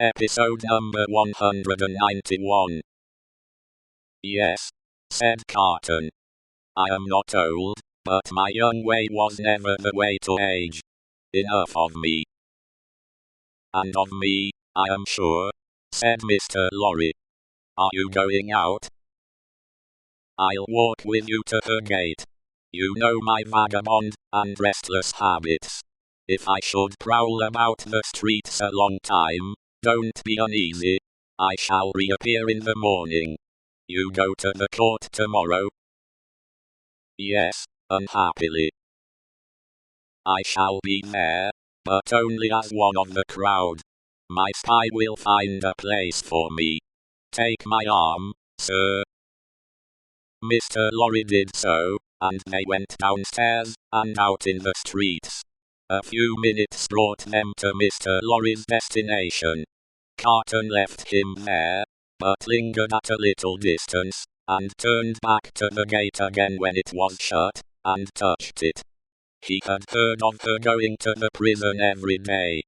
Episode number 191. Yes, said Carton. I am not old, but my young way was never the way to age. Enough of me. And of me, I am sure, said Mr. Lorry. Are you going out? I'll walk with you to her gate. You know my vagabond and restless habits. If I should prowl about the streets a long time, don't be uneasy. I shall reappear in the morning. You go to the court tomorrow? Yes, unhappily. I shall be there, but only as one of the crowd. My spy will find a place for me. Take my arm, sir. Mr. Lorry did so, and they went downstairs and out in the streets. A few minutes brought them to Mr. Lorry's destination. Carton left him there, but lingered at a little distance, and turned back to the gate again when it was shut, and touched it. He had heard of her going to the prison every day.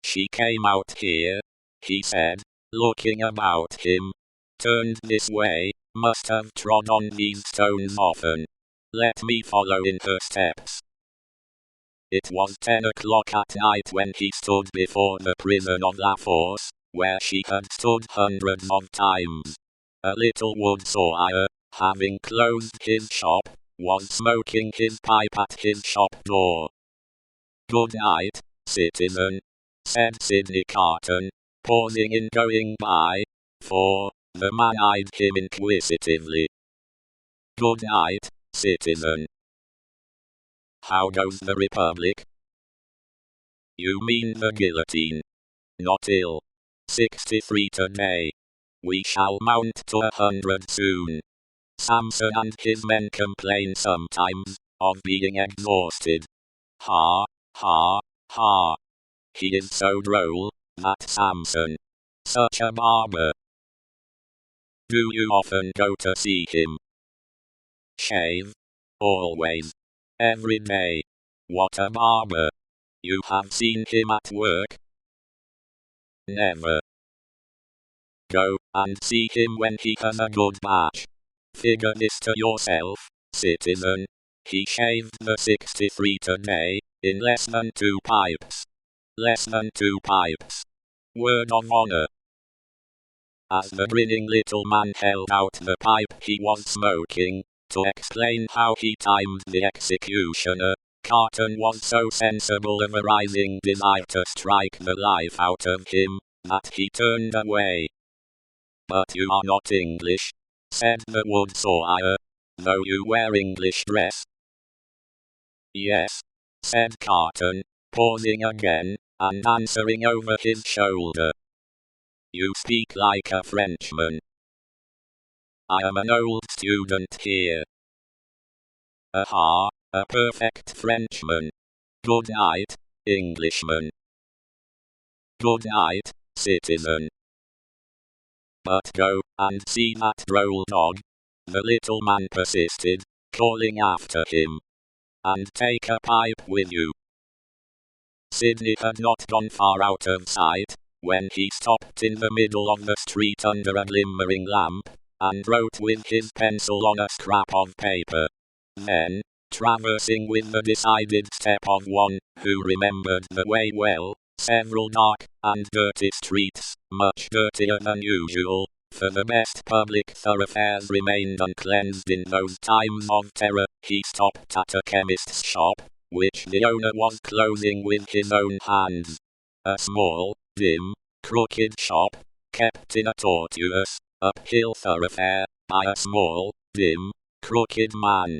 She came out here, he said, looking about him. Turned this way, must have trod on these stones often. Let me follow in her steps. It was 10 o'clock at night when he stood before the prison of La Force, where she had stood hundreds of times. A little wood sawyer, having closed his shop, was smoking his pipe at his shop door. Good night, citizen, said Sidney Carton, pausing in going by, for the man eyed him inquisitively. Good night, citizen. How goes the Republic? You mean the guillotine? Not ill. 63 today. We shall mount to 100 soon. Samson and his men complain sometimes of being exhausted. Ha, ha, ha. He is so droll, that Samson. Such a barber. Do you often go to see him? Shave? Always. Every day. What a barber. You have seen him at work? Never. Go and see him when he has a good batch. Figure this to yourself, citizen. He shaved the 63 today, in less than 2 pipes. Less than 2 pipes. Word of honor. As the grinning little man held out the pipe he was smoking, to explain how he timed the executioner, Carton was so sensible of a rising desire to strike the life out of him, that he turned away. But you are not English, said the wood sawyer, though you wear English dress. Yes, said Carton, pausing again, and answering over his shoulder. You speak like a Frenchman. I am an old student here. Aha, a perfect Frenchman. Good night, Englishman. Good night, citizen. But go and see that droll dog, the little man persisted, calling after him. And take a pipe with you. Sidney had not gone far out of sight, when he stopped in the middle of the street under a glimmering lamp, and wrote with his pencil on a scrap of paper. Then, traversing with the decided step of one who remembered the way well, several dark and dirty streets, much dirtier than usual, for the best public thoroughfares remained uncleansed in those times of terror, he stopped at a chemist's shop, which the owner was closing with his own hands. A small, dim, crooked shop, kept in a tortuous, uphill thoroughfare, by a small, dim, crooked man.